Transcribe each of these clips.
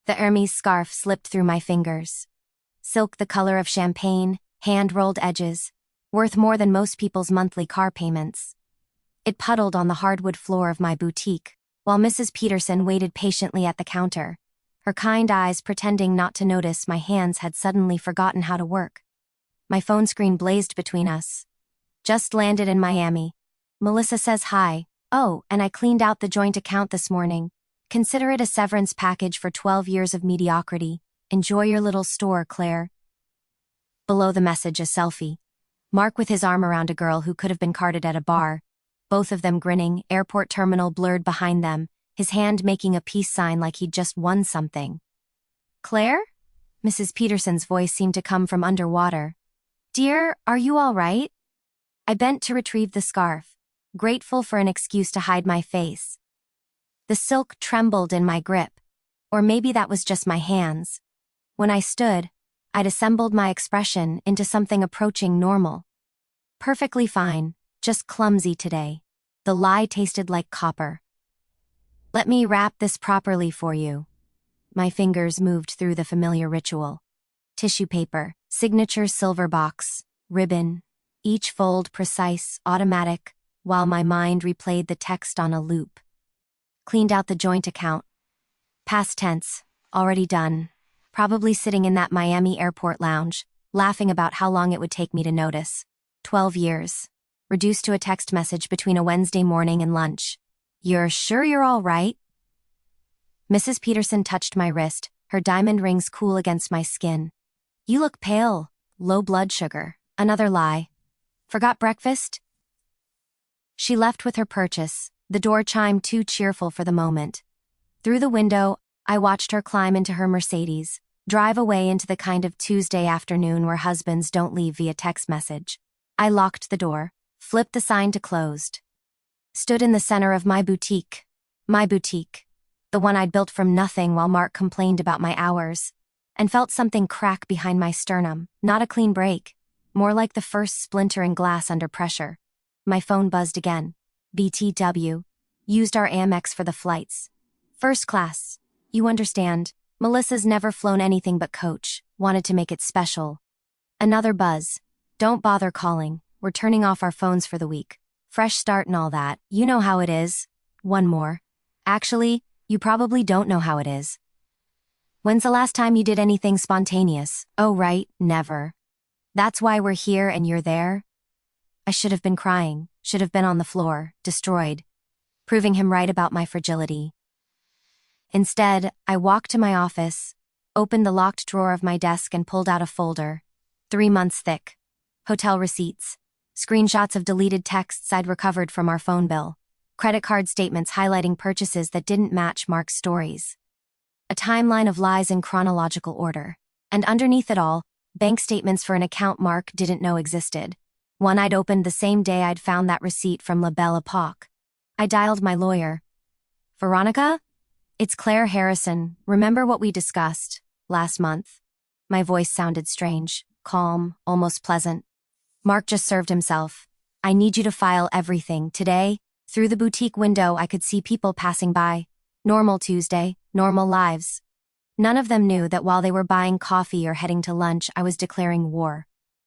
The Hermes scarf slipped through my fingers. Silk the color of champagne, hand-rolled edges, worth more than most people's monthly car payments. It puddled on the hardwood floor of my boutique, while Mrs. Peterson waited patiently at the counter, her kind eyes pretending not to notice my hands had suddenly forgotten how to work. My phone screen blazed between us. Just landed in Miami. Melissa says hi. Oh, and I cleaned out the joint account this morning. Consider it a severance package for 12 years of mediocrity. Enjoy your little store, Claire. Below the message, a selfie. Mark with his arm around a girl who could have been carted at a bar, both of them grinning, airport terminal blurred behind them, his hand making a peace sign like he'd just won something. Claire? Mrs. Peterson's voice seemed to come from underwater. Dear, are you all right? I bent to retrieve the scarf, grateful for an excuse to hide my face. The silk trembled in my grip, or maybe that was just my hands. When I stood, I'd assembled my expression into something approaching normal. Perfectly fine, just clumsy today. The lie tasted like copper. Let me wrap this properly for you. My fingers moved through the familiar ritual. Tissue paper, signature silver box, ribbon, each fold precise, automatic, while my mind replayed the text on a loop. Cleaned out the joint account. Past tense, already done. Probably sitting in that Miami airport lounge, laughing about how long it would take me to notice. 12 years. Reduced to a text message between a Wednesday morning and lunch. You're sure you're all right? Mrs. Peterson touched my wrist, her diamond rings cool against my skin. You look pale. Low blood sugar. Another lie. Forgot breakfast? She left with her purchase, the door chime too cheerful for the moment. Through the window, I watched her climb into her Mercedes, drive away into the kind of Tuesday afternoon where husbands don't leave via text message. I locked the door, flipped the sign to closed. Stood in the center of my boutique, the one I'd built from nothing while Mark complained about my hours, and felt something crack behind my sternum, not a clean break, more like the first splinter in glass under pressure. My phone buzzed again. BTW. Used our Amex for the flights. First class. You understand, Melissa's never flown anything but coach, wanted to make it special. Another buzz. Don't bother calling, we're turning off our phones for the week. Fresh start and all that, you know how it is. One more. Actually, you probably don't know how it is. When's the last time you did anything spontaneous? Oh right, never. That's why we're here and you're there? I should have been crying, should have been on the floor, destroyed, proving him right about my fragility. Instead, I walked to my office, opened the locked drawer of my desk and pulled out a folder, 3 months thick. Hotel receipts, screenshots of deleted texts I'd recovered from our phone bill, credit card statements highlighting purchases that didn't match Mark's stories. A timeline of lies in chronological order, and underneath it all, bank statements for an account Mark didn't know existed. One I'd opened the same day I'd found that receipt from La Belle Epoque. I dialed my lawyer. Veronica? It's Claire Harrison. Remember what we discussed last month? My voice sounded strange, calm, almost pleasant. Mark just served himself. I need you to file everything today. Through the boutique window I could see people passing by. Normal Tuesday, normal lives. None of them knew that while they were buying coffee or heading to lunch, I was declaring war.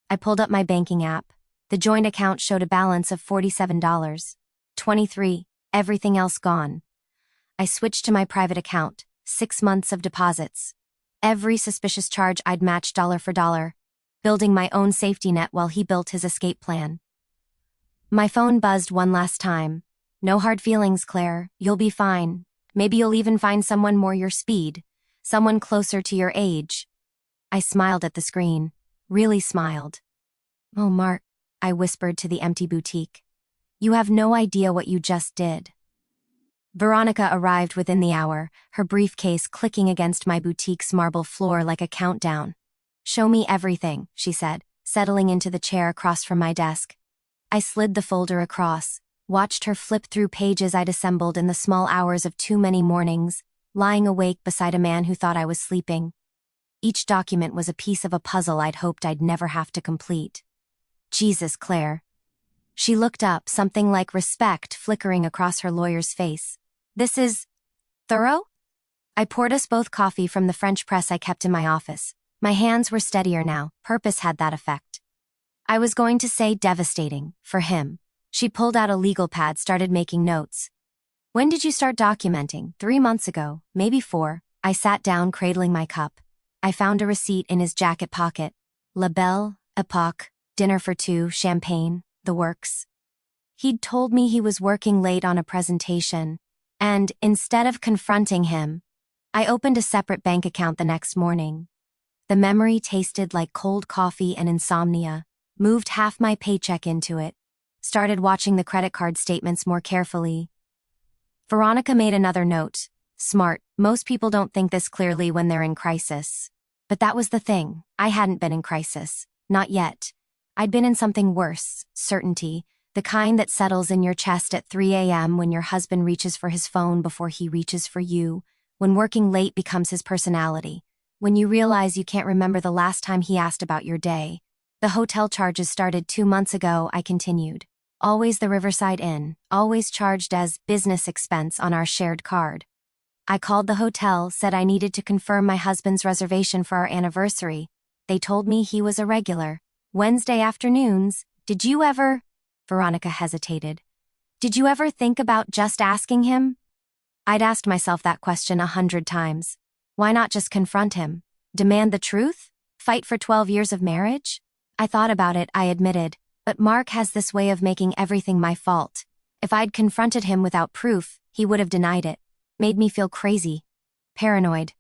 I pulled up my banking app. The joint account showed a balance of $47. 23, everything else gone. I switched to my private account, 6 months of deposits. Every suspicious charge I'd matched dollar for dollar, building my own safety net while he built his escape plan. My phone buzzed one last time. No hard feelings, Claire. You'll be fine. Maybe you'll even find someone more your speed, someone closer to your age. I smiled at the screen, really smiled. Oh, Mark, I whispered to the empty boutique. You have no idea what you just did. Veronica arrived within the hour, her briefcase clicking against my boutique's marble floor like a countdown. Show me everything, she said, settling into the chair across from my desk. I slid the folder across, watched her flip through pages I'd assembled in the small hours of too many mornings, lying awake beside a man who thought I was sleeping. Each document was a piece of a puzzle I'd hoped I'd never have to complete. Jesus, Claire. She looked up, something like respect flickering across her lawyer's face. This is thorough? I poured us both coffee from the French press I kept in my office. My hands were steadier now. Purpose had that effect. I was going to say devastating, for him. She pulled out a legal pad, started making notes. When did you start documenting? 3 months ago, maybe 4. I sat down, cradling my cup. I found a receipt in his jacket pocket. La Belle Époque, dinner for 2, champagne, the works. He'd told me he was working late on a presentation, and instead of confronting him, I opened a separate bank account the next morning. The memory tasted like cold coffee and insomnia. Moved half my paycheck into it. Started watching the credit card statements more carefully. Veronica made another note. Smart. Most people don't think this clearly when they're in crisis. But that was the thing. I hadn't been in crisis. Not yet. I'd been in something worse. Certainty. The kind that settles in your chest at 3 a.m. when your husband reaches for his phone before he reaches for you. When working late becomes his personality. When you realize you can't remember the last time he asked about your day. The hotel charges started 2 months ago, I continued. Always the Riverside Inn, always charged as business expense on our shared card. I called the hotel, said I needed to confirm my husband's reservation for our anniversary. They told me he was a regular. Wednesday afternoons, did you ever? Veronica hesitated. Did you ever think about just asking him? I'd asked myself that question 100 times. Why not just confront him? Demand the truth? Fight for 12 years of marriage? I thought about it, I admitted, but Mark has this way of making everything my fault. If I'd confronted him without proof, he would have denied it. Made me feel crazy. Paranoid.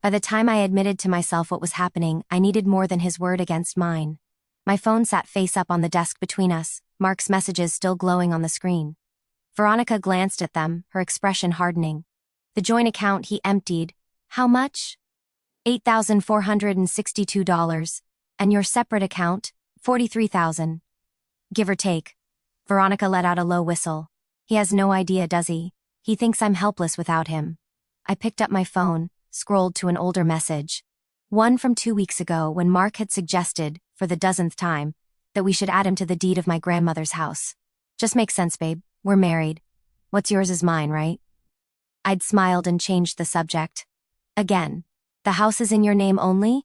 By the time I admitted to myself what was happening, I needed more than his word against mine. My phone sat face up on the desk between us, Mark's messages still glowing on the screen. Veronica glanced at them, her expression hardening. The joint account he emptied. How much? $8,462. And your separate account, $43,000. Give or take. Veronica let out a low whistle. He has no idea, does he? He thinks I'm helpless without him. I picked up my phone, scrolled to an older message. One from 2 weeks ago when Mark had suggested, for the dozenth time, that we should add him to the deed of my grandmother's house. Just makes sense, babe. We're married. What's yours is mine, right? I'd smiled and changed the subject. Again. The house is in your name only?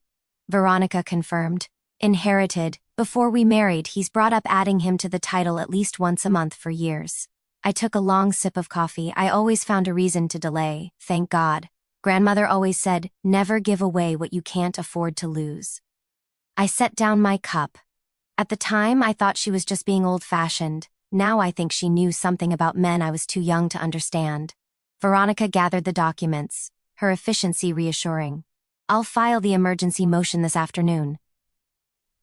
Veronica confirmed. Inherited. Before we married, he's brought up adding him to the title at least once a month for years. I took a long sip of coffee. I always found a reason to delay, thank God. Grandmother always said, never give away what you can't afford to lose. I set down my cup. At the time, I thought she was just being old-fashioned. Now I think she knew something about men I was too young to understand. Veronica gathered the documents, her efficiency reassuring. I'll file the emergency motion this afternoon.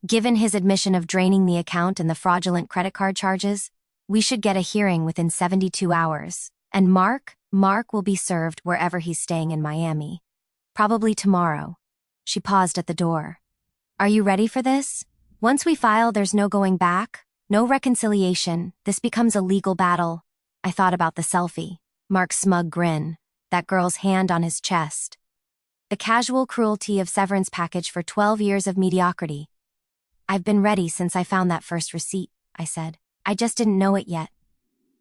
Given his admission of draining the account and the fraudulent credit card charges, we should get a hearing within 72 hours. And Mark will be served wherever he's staying in Miami. Probably tomorrow. She paused at the door. Are you ready for this? Once we file, there's no going back, no reconciliation. This becomes a legal battle. I thought about the selfie. Mark's smug grin. That girl's hand on his chest. The casual cruelty of severance package for 12 years of mediocrity. I've been ready since I found that first receipt, I said. I just didn't know it yet.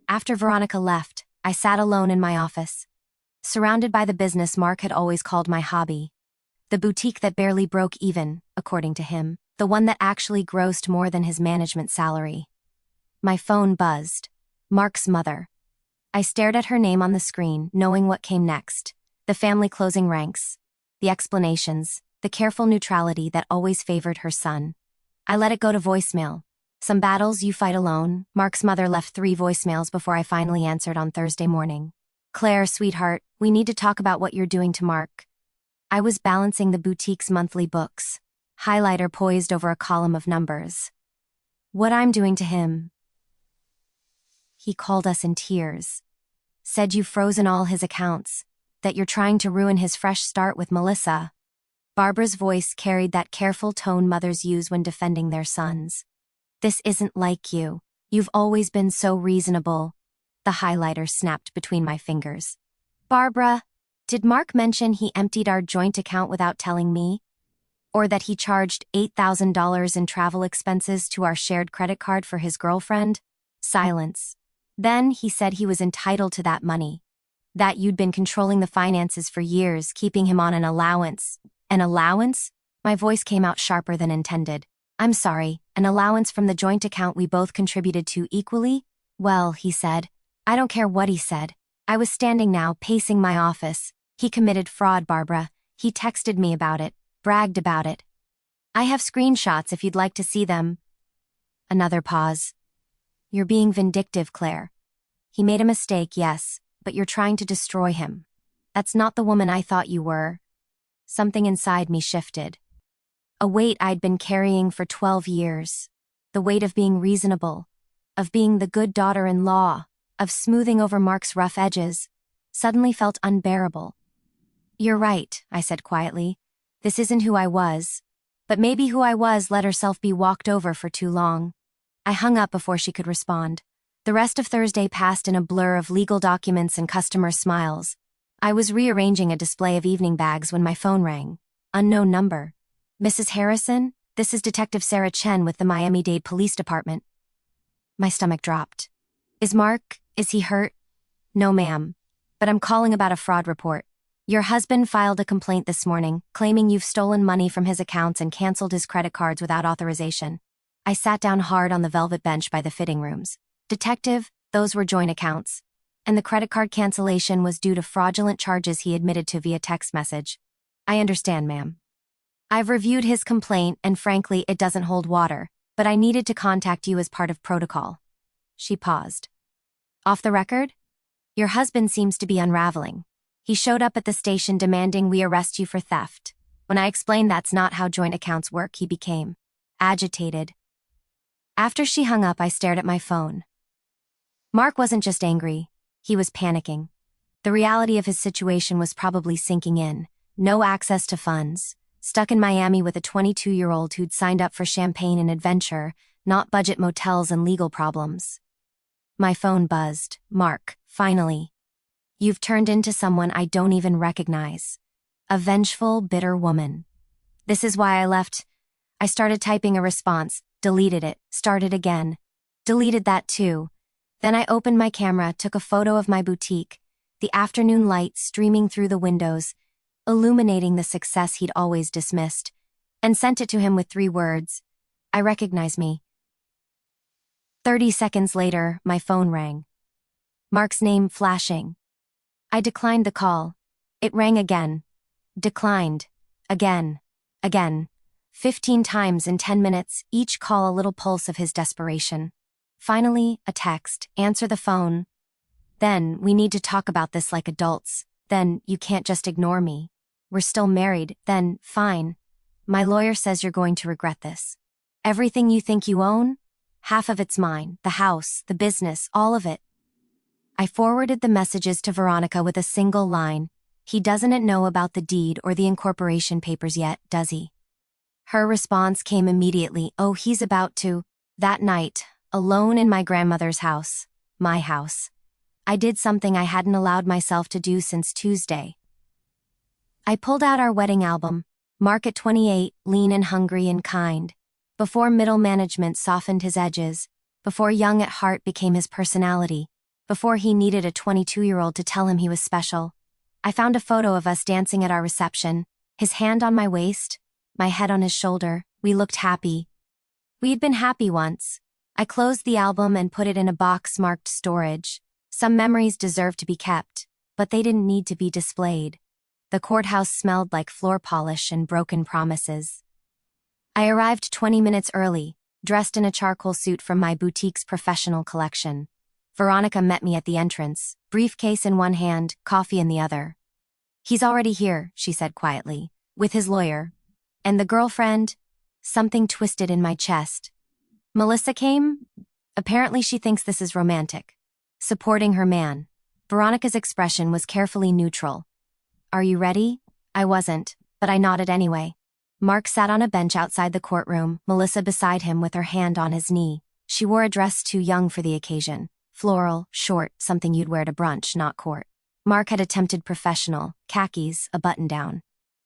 After Veronica left, I sat alone in my office. Surrounded by the business Mark had always called my hobby. The boutique that barely broke even, according to him. The one that actually grossed more than his management salary. My phone buzzed. Mark's mother. I stared at her name on the screen, knowing what came next. The family closing ranks. The explanations, the careful neutrality that always favored her son. I let it go to voicemail. Some battles you fight alone. Mark's mother left 3 voicemails before I finally answered on Thursday morning. Claire, sweetheart, we need to talk about what you're doing to Mark. I was balancing the boutique's monthly books. Highlighter poised over a column of numbers. What I'm doing to him. He called us in tears. Said you've frozen all his accounts. That you're trying to ruin his fresh start with Melissa. Barbara's voice carried that careful tone mothers use when defending their sons. This isn't like you. You've always been so reasonable. The highlighter snapped between my fingers. Barbara, did Mark mention he emptied our joint account without telling me? Or that he charged $8,000 in travel expenses to our shared credit card for his girlfriend? Silence. Then he said he was entitled to that money. That you'd been controlling the finances for years, keeping him on an allowance. An allowance? My voice came out sharper than intended. I'm sorry, an allowance from the joint account we both contributed to equally? Well, he said. I don't care what he said. I was standing now, pacing my office. He committed fraud, Barbara. He texted me about it, bragged about it. I have screenshots if you'd like to see them. Another pause. You're being vindictive, Claire. He made a mistake, yes, but you're trying to destroy him. That's not the woman I thought you were. Something inside me shifted. A weight I'd been carrying for 12 years. The weight of being reasonable, of being the good daughter-in-law, of smoothing over Mark's rough edges, suddenly felt unbearable. You're right, I said quietly. This isn't who I was. But maybe who I was let herself be walked over for too long. I hung up before she could respond. The rest of Thursday passed in a blur of legal documents and customer smiles. I was rearranging a display of evening bags when my phone rang. Unknown number. Mrs. Harrison, this is Detective Sarah Chen with the Miami-Dade Police Department. My stomach dropped. Is he hurt? No, ma'am. But I'm calling about a fraud report. Your husband filed a complaint this morning, claiming you've stolen money from his accounts and canceled his credit cards without authorization. I sat down hard on the velvet bench by the fitting rooms. Detective, those were joint accounts. And the credit card cancellation was due to fraudulent charges he admitted to via text message. I understand, ma'am. I've reviewed his complaint and frankly it doesn't hold water, but I needed to contact you as part of protocol. She paused. Off the record? Your husband seems to be unraveling. He showed up at the station demanding we arrest you for theft. When I explained that's not how joint accounts work, he became agitated. After she hung up, I stared at my phone. Mark wasn't just angry, he was panicking. The reality of his situation was probably sinking in. No access to funds. Stuck in Miami with a 22-year-old who'd signed up for champagne and adventure, not budget motels and legal problems. My phone buzzed. Mark, finally. You've turned into someone I don't even recognize. A vengeful, bitter woman. This is why I left. I started typing a response, deleted it, started again. Deleted that too. Then I opened my camera, took a photo of my boutique, the afternoon light streaming through the windows, illuminating the success he'd always dismissed, and sent it to him with 3 words. I recognize me. 30 seconds later, my phone rang. Mark's name flashing. I declined the call. It rang again. Declined. Again. Again. 15 times in 10 minutes, each call a little pulse of his desperation. Finally, a text. Answer the phone. Then, we need to talk about this like adults. Then, you can't just ignore me. We're still married. Then, fine. My lawyer says you're going to regret this. Everything you think you own? Half of it's mine. The house, the business, all of it. I forwarded the messages to Veronica with a single line. He doesn't know about the deed or the incorporation papers yet, does he? Her response came immediately. Oh, he's about to. That night, alone in my grandmother's house, my house, I did something I hadn't allowed myself to do since Tuesday. I pulled out our wedding album, Mark at 28, lean and hungry and kind. Before middle management softened his edges, before young at heart became his personality, before he needed a 22-year-old to tell him he was special. I found a photo of us dancing at our reception, his hand on my waist, my head on his shoulder. We looked happy. We'd been happy once. I closed the album and put it in a box marked storage. Some memories deserved to be kept, but they didn't need to be displayed. The courthouse smelled like floor polish and broken promises. I arrived 20 minutes early, dressed in a charcoal suit from my boutique's professional collection. Veronica met me at the entrance, briefcase in one hand, coffee in the other. He's already here, she said quietly, with his lawyer. And the girlfriend? Something twisted in my chest. Melissa came? Apparently she thinks this is romantic. Supporting her man. Veronica's expression was carefully neutral. Are you ready? I wasn't, but I nodded anyway. Mark sat on a bench outside the courtroom, Melissa beside him with her hand on his knee. She wore a dress too young for the occasion. Floral, short, something you'd wear to brunch, not court. Mark had attempted professional, khakis, a button-down.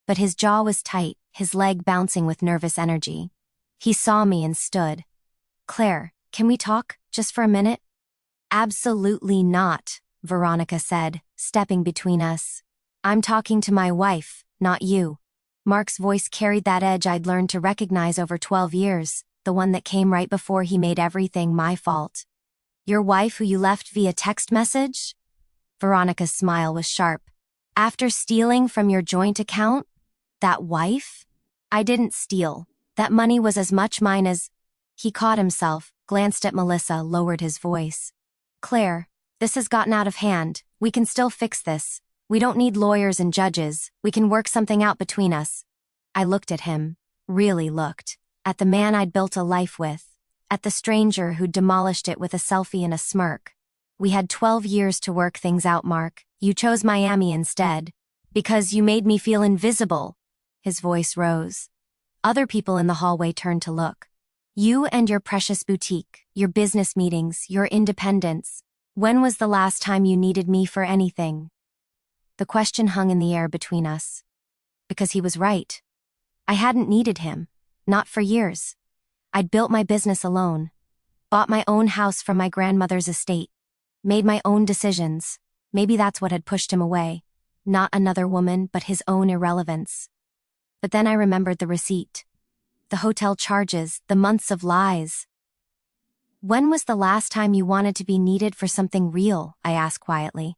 But his jaw was tight, his leg bouncing with nervous energy. He saw me and stood. Claire, can we talk, just for a minute? Absolutely not. Veronica said, stepping between us. I'm talking to my wife, not you. Mark's voice carried that edge I'd learned to recognize over 12 years, the one that came right before he made everything my fault. Your wife who you left via text message? Veronica's smile was sharp. After stealing from your joint account? That wife? I didn't steal. That money was as much mine as... He caught himself, glanced at Melissa, lowered his voice. Claire, this has gotten out of hand. We can still fix this. We don't need lawyers and judges. We can work something out between us. I looked at him, really looked, at the man I'd built a life with, at the stranger who'd demolished it with a selfie and a smirk. We had 12 years to work things out, Mark. You chose Miami instead. Because you made me feel invisible. His voice rose. Other people in the hallway turned to look. You and your precious boutique, your business meetings, your independence. When was the last time you needed me for anything? The question hung in the air between us. Because he was right. I hadn't needed him. Not for years. I'd built my business alone. Bought my own house from my grandmother's estate. Made my own decisions. Maybe that's what had pushed him away. Not another woman, but his own irrelevance. But then I remembered the receipt. The hotel charges, the months of lies. When was the last time you wanted to be needed for something real? I asked quietly.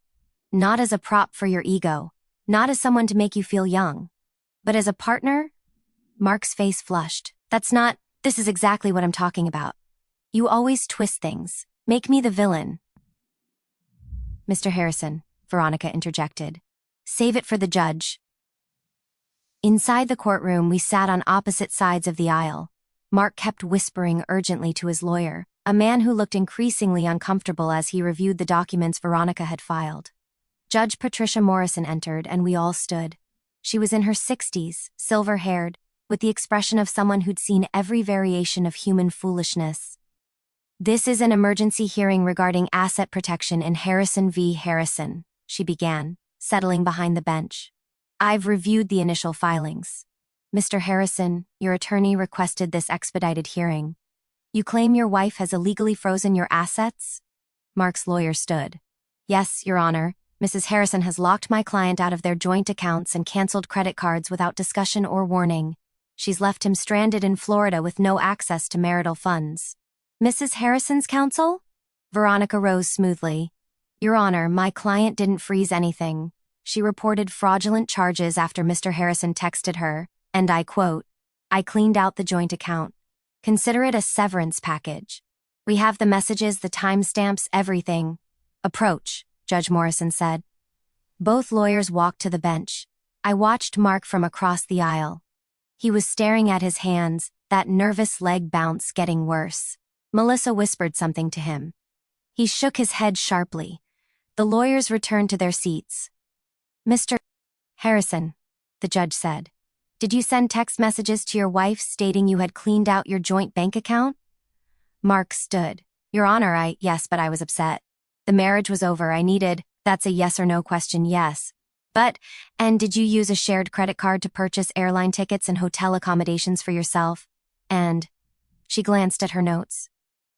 Not as a prop for your ego. Not as someone to make you feel young. But as a partner? Mark's face flushed. This is exactly what I'm talking about. You always twist things. Make me the villain. Mr. Harrison, Veronica interjected. Save it for the judge. Inside the courtroom, we sat on opposite sides of the aisle. Mark kept whispering urgently to his lawyer, a man who looked increasingly uncomfortable as he reviewed the documents Veronica had filed. Judge Patricia Morrison entered, and we all stood. She was in her 60s, silver-haired, with the expression of someone who'd seen every variation of human foolishness. This is an emergency hearing regarding asset protection in Harrison v. Harrison, she began, settling behind the bench. I've reviewed the initial filings. Mr. Harrison, your attorney requested this expedited hearing. You claim your wife has illegally frozen your assets? Mark's lawyer stood. Yes, Your Honor. Mrs. Harrison has locked my client out of their joint accounts and canceled credit cards without discussion or warning. She's left him stranded in Florida with no access to marital funds. Mrs. Harrison's counsel? Veronica rose smoothly. Your Honor, my client didn't freeze anything. She reported fraudulent charges after Mr. Harrison texted her, and I quote, I cleaned out the joint account. Consider it a severance package. We have the messages, the timestamps, everything. Approach, Judge Morrison said. Both lawyers walked to the bench. I watched Mark from across the aisle. He was staring at his hands, that nervous leg bounce getting worse. Melissa whispered something to him. He shook his head sharply. The lawyers returned to their seats. Mr. Harrison, the judge said, did you send text messages to your wife stating you had cleaned out your joint bank account? Mark stood. Your Honor, yes, but I was upset. The marriage was over. That's a yes or no question, yes. And did you use a shared credit card to purchase airline tickets and hotel accommodations for yourself? And she glanced at her notes.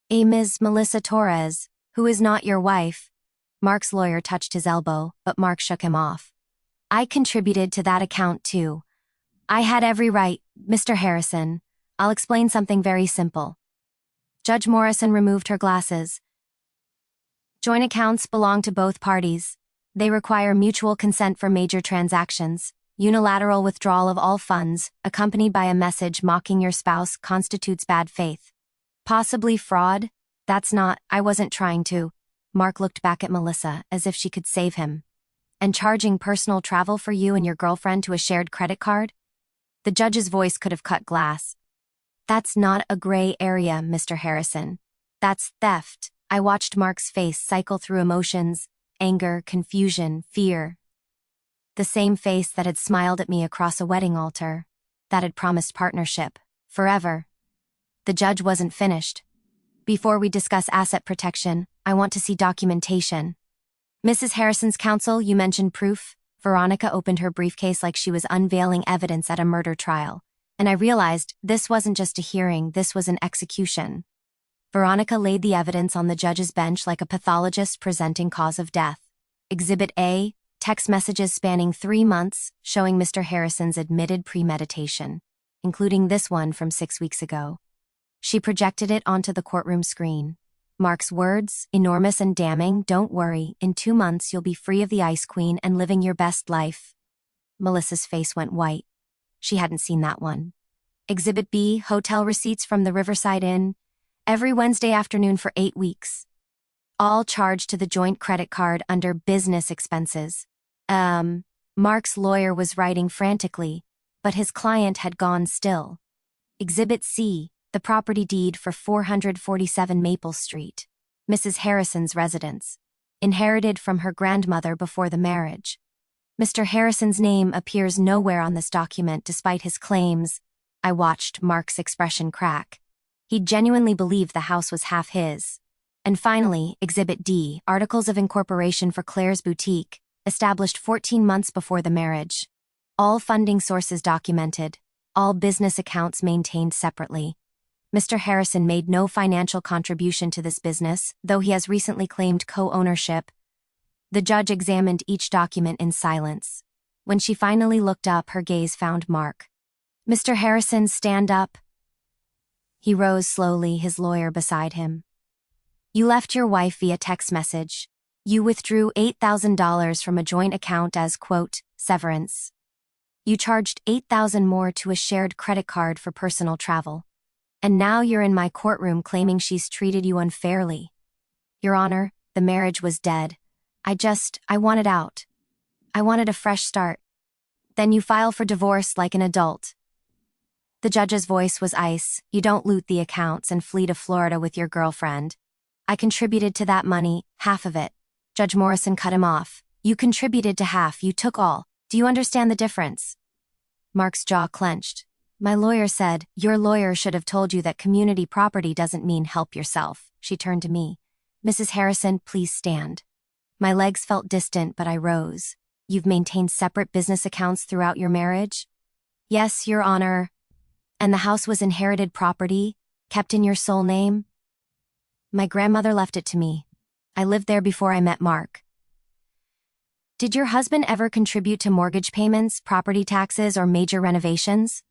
A Ms. Melissa Torres, who is not your wife. Mark's lawyer touched his elbow, but Mark shook him off. I contributed to that account too. I had every right, Mr. Harrison. I'll explain something very simple. Judge Morrison removed her glasses. Joint accounts belong to both parties. They require mutual consent for major transactions. Unilateral withdrawal of all funds, accompanied by a message mocking your spouse, constitutes bad faith. Possibly fraud? I wasn't trying to. Mark looked back at Melissa as if she could save him. And charging personal travel for you and your girlfriend to a shared credit card? The judge's voice could have cut glass. That's not a gray area, Mr. Harrison. That's theft. I watched Mark's face cycle through emotions, anger, confusion, fear. The same face that had smiled at me across a wedding altar, that had promised partnership, forever. The judge wasn't finished. Before we discuss asset protection, I want to see documentation. Mrs. Harrison's counsel, you mentioned proof. Veronica opened her briefcase like she was unveiling evidence at a murder trial, and I realized this wasn't just a hearing, this was an execution. Veronica laid the evidence on the judge's bench like a pathologist presenting cause of death. Exhibit A, text messages spanning 3 months showing Mr. Harrison's admitted premeditation, including this one from 6 weeks ago. She projected it onto the courtroom screen. Mark's words, enormous and damning, "Don't worry, in 2 months you'll be free of the Ice Queen and living your best life." Melissa's face went white. She hadn't seen that one. Exhibit B, hotel receipts from the Riverside Inn, every Wednesday afternoon for 8 weeks. All charged to the joint credit card under business expenses. Mark's lawyer was writing frantically, but his client had gone still. Exhibit C, the property deed for 447 Maple Street, Mrs. Harrison's residence, inherited from her grandmother before the marriage. Mr. Harrison's name appears nowhere on this document despite his claims. I watched Mark's expression crack. He genuinely believed the house was half his. And finally, Exhibit D, Articles of Incorporation for Claire's Boutique, established 14 months before the marriage. All funding sources documented, all business accounts maintained separately. Mr. Harrison made no financial contribution to this business, though he has recently claimed co-ownership. The judge examined each document in silence. When she finally looked up, her gaze found Mark. "Mr. Harrison, stand up." He rose slowly, his lawyer beside him. "You left your wife via text message. You withdrew $8,000 from a joint account as, quote, severance. You charged $8,000 more to a shared credit card for personal travel. And now you're in my courtroom claiming she's treated you unfairly. Your Honor, the marriage was dead. I wanted out. I wanted a fresh start. Then you file for divorce like an adult." The judge's voice was ice. "You don't loot the accounts and flee to Florida with your girlfriend. I contributed to that money, half of it." Judge Morrison cut him off. "You contributed to half, you took all. Do you understand the difference?" Mark's jaw clenched. "My lawyer said, your lawyer should have told you that community property doesn't mean help yourself." She turned to me. "Mrs. Harrison, please stand." My legs felt distant, but I rose. "You've maintained separate business accounts throughout your marriage?" "Yes, Your Honor." "And the house was inherited property, kept in your sole name?" "My grandmother left it to me. I lived there before I met Mark." "Did your husband ever contribute to mortgage payments, property taxes, or major renovations?"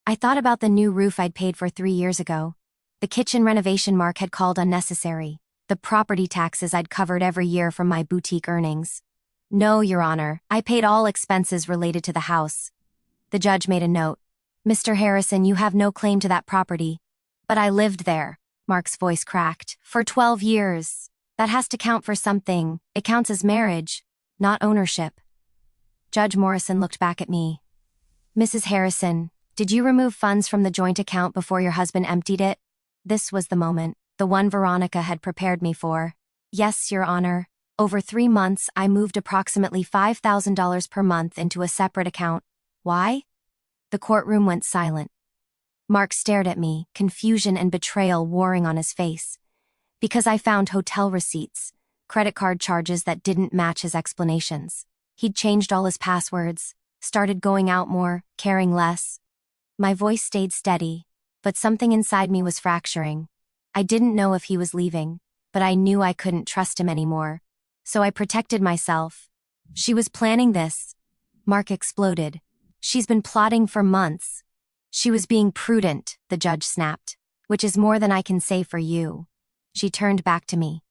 I thought about the new roof I'd paid for 3 years ago. The kitchen renovation Mark had called unnecessary. The property taxes I'd covered every year from my boutique earnings. "No, Your Honor, I paid all expenses related to the house." The judge made a note. "Mr. Harrison, you have no claim to that property." "But I lived there." Mark's voice cracked. "For 12 years. That has to count for something. It counts as marriage, not ownership." Judge Morrison looked back at me. "Mrs. Harrison, did you remove funds from the joint account before your husband emptied it?" This was the moment, the one Veronica had prepared me for. "Yes, Your Honor. Over 3 months, I moved approximately $5,000 per month into a separate account. Why?" The courtroom went silent. Mark stared at me, confusion and betrayal warring on his face. "Because I found hotel receipts, credit card charges that didn't match his explanations. He'd changed all his passwords, started going out more, caring less." My voice stayed steady, but something inside me was fracturing. I didn't know if he was leaving, but I knew I couldn't trust him anymore. So I protected myself. "She was planning this." Mark exploded. "She's been plotting for months." "She was being prudent," the judge snapped, "which is more than I can say for you." She turned back to me.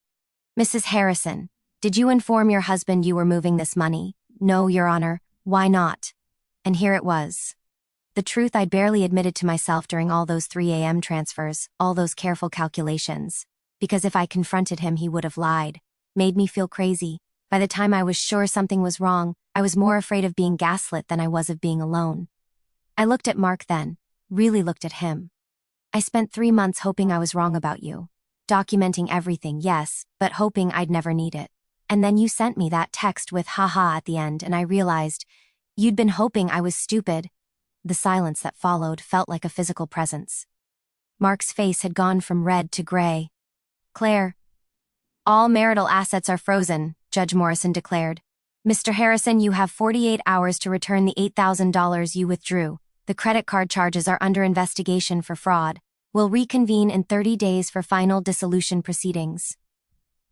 "Mrs. Harrison, did you inform your husband you were moving this money?" "No, Your Honor. Why not?" And here it was. The truth I'd barely admitted to myself during all those 3 a.m. transfers, all those careful calculations. Because if I confronted him, he would have lied. Made me feel crazy. By the time I was sure something was wrong, I was more afraid of being gaslit than I was of being alone. I looked at Mark then, really looked at him. "I spent 3 months hoping I was wrong about you. Documenting everything, yes, but hoping I'd never need it. And then you sent me that text with haha at the end, and I realized you'd been hoping I was stupid." The silence that followed felt like a physical presence. Mark's face had gone from red to gray. "Claire, all marital assets are frozen," Judge Morrison declared. "Mr. Harrison, you have 48 hours to return the $8,000 you withdrew. The credit card charges are under investigation for fraud. We'll reconvene in 30 days for final dissolution proceedings."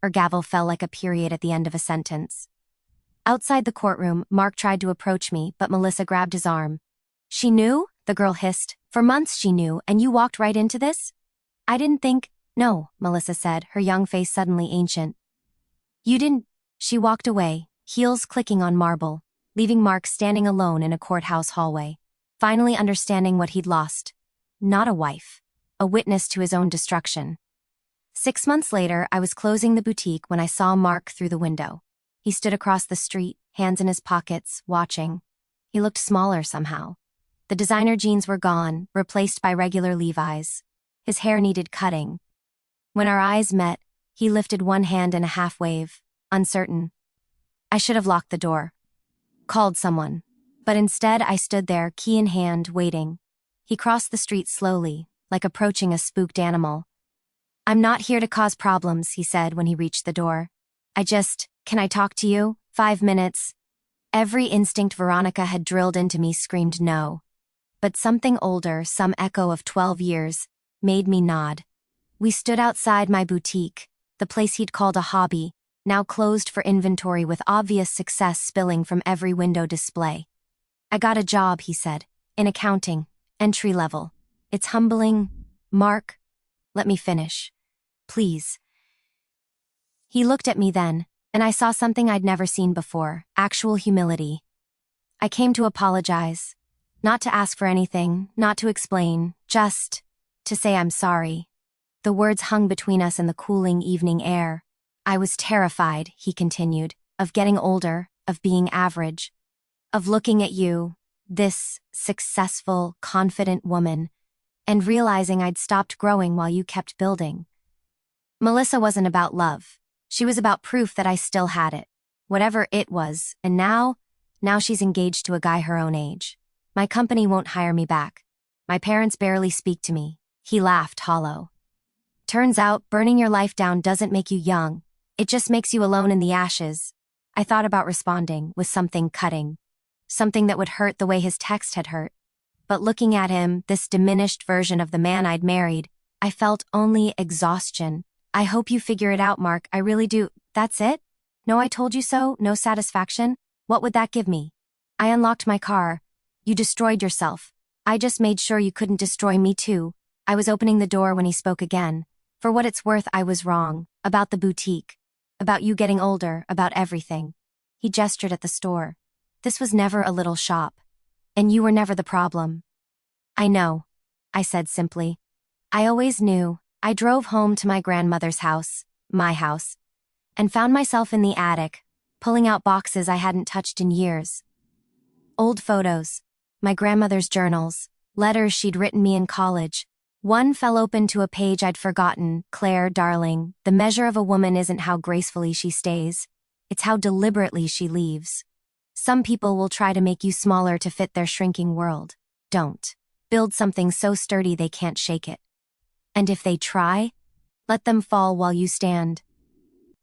Her gavel fell like a period at the end of a sentence. Outside the courtroom, Mark tried to approach me, but Melissa grabbed his arm. She knew? The girl hissed. For months she knew, and you walked right into this? I didn't think. No, Melissa said, her young face suddenly ancient. You didn't. She walked away, heels clicking on marble, leaving Mark standing alone in a courthouse hallway, finally understanding what he'd lost. Not a wife. A witness to his own destruction. 6 months later, I was closing the boutique when I saw Mark through the window. He stood across the street, hands in his pockets, watching. He looked smaller somehow. The designer jeans were gone, replaced by regular Levi's. His hair needed cutting. When our eyes met, he lifted one hand in a half wave, uncertain. I should have locked the door. Called someone. But instead I stood there, key in hand, waiting. He crossed the street slowly, like approaching a spooked animal. I'm not here to cause problems, he said when he reached the door. Can I talk to you? 5 minutes. Every instinct Veronica had drilled into me screamed no. But something older, some echo of 12 years, made me nod. We stood outside my boutique, the place he'd called a hobby, now closed for inventory with obvious success spilling from every window display. I got a job, he said, in accounting, entry level. It's humbling. Mark, let me finish. Please. He looked at me then, and I saw something I'd never seen before, actual humility. I came to apologize. Not to ask for anything, not to explain, just to say I'm sorry. The words hung between us in the cooling evening air. I was terrified, he continued, of getting older, of being average, of looking at you, this successful, confident woman, and realizing I'd stopped growing while you kept building. Melissa wasn't about love. She was about proof that I still had it. Whatever it was, and now she's engaged to a guy her own age. My company won't hire me back. My parents barely speak to me. He laughed hollow. Turns out, burning your life down doesn't make you young. It just makes you alone in the ashes. I thought about responding with something cutting. Something that would hurt the way his text had hurt. But looking at him, this diminished version of the man I'd married, I felt only exhaustion. I hope you figure it out, Mark, I really do. That's it? No, I told you so, no satisfaction? What would that give me? I unlocked my car. You destroyed yourself. I just made sure you couldn't destroy me too. I was opening the door when he spoke again. For what it's worth, I was wrong. About the boutique. About you getting older, about everything. He gestured at the store. This was never a little shop. And you were never the problem. I know, I said simply. I always knew. I drove home to my grandmother's house, my house, and found myself in the attic, pulling out boxes I hadn't touched in years. Old photos, my grandmother's journals, letters she'd written me in college. One fell open to a page I'd forgotten. Claire, darling, the measure of a woman isn't how gracefully she stays. It's how deliberately she leaves. Some people will try to make you smaller to fit their shrinking world. Don't. Build something so sturdy they can't shake it. And if they try, let them fall while you stand.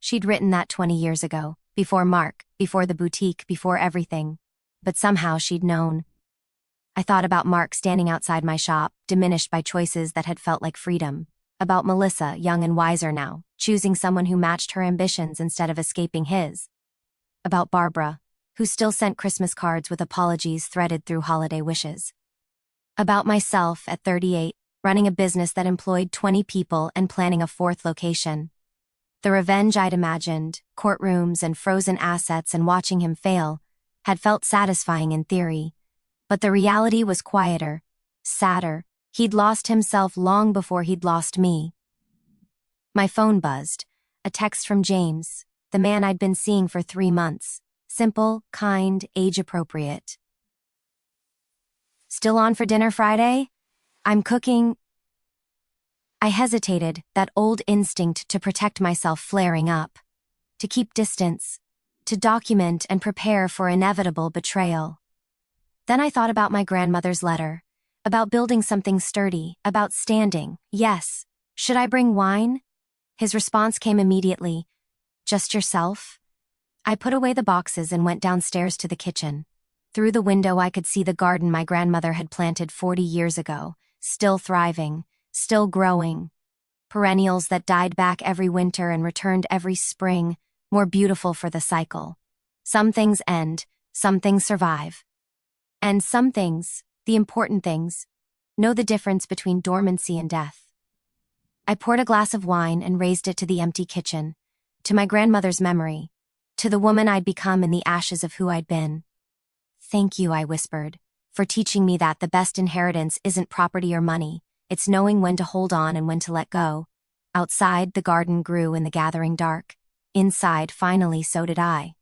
She'd written that 20 years ago, before Mark, before the boutique, before everything. But somehow she'd known. I thought about Mark standing outside my shop, diminished by choices that had felt like freedom. About Melissa, young and wiser now, choosing someone who matched her ambitions instead of escaping his. About Barbara, who still sent Christmas cards with apologies threaded through holiday wishes. About myself at 38, running a business that employed 20 people and planning a 4th location. The revenge I'd imagined, courtrooms and frozen assets and watching him fail, had felt satisfying in theory. But the reality was quieter, sadder. He'd lost himself long before he'd lost me. My phone buzzed. A text from James, the man I'd been seeing for 3 months. Simple, kind, age-appropriate. Still on for dinner Friday? I'm cooking. I hesitated, that old instinct to protect myself flaring up. To keep distance. To document and prepare for inevitable betrayal. Then I thought about my grandmother's letter. About building something sturdy, about standing. Yes. Should I bring wine? His response came immediately. Just yourself? I put away the boxes and went downstairs to the kitchen. Through the window I could see the garden my grandmother had planted 40 years ago, still thriving, still growing. Perennials that died back every winter and returned every spring, more beautiful for the cycle. Some things end, some things survive. And some things, the important things, know the difference between dormancy and death. I poured a glass of wine and raised it to the empty kitchen, to my grandmother's memory, to the woman I'd become in the ashes of who I'd been. Thank you, I whispered, for teaching me that the best inheritance isn't property or money, it's knowing when to hold on and when to let go. Outside, the garden grew in the gathering dark. Inside, finally, so did I.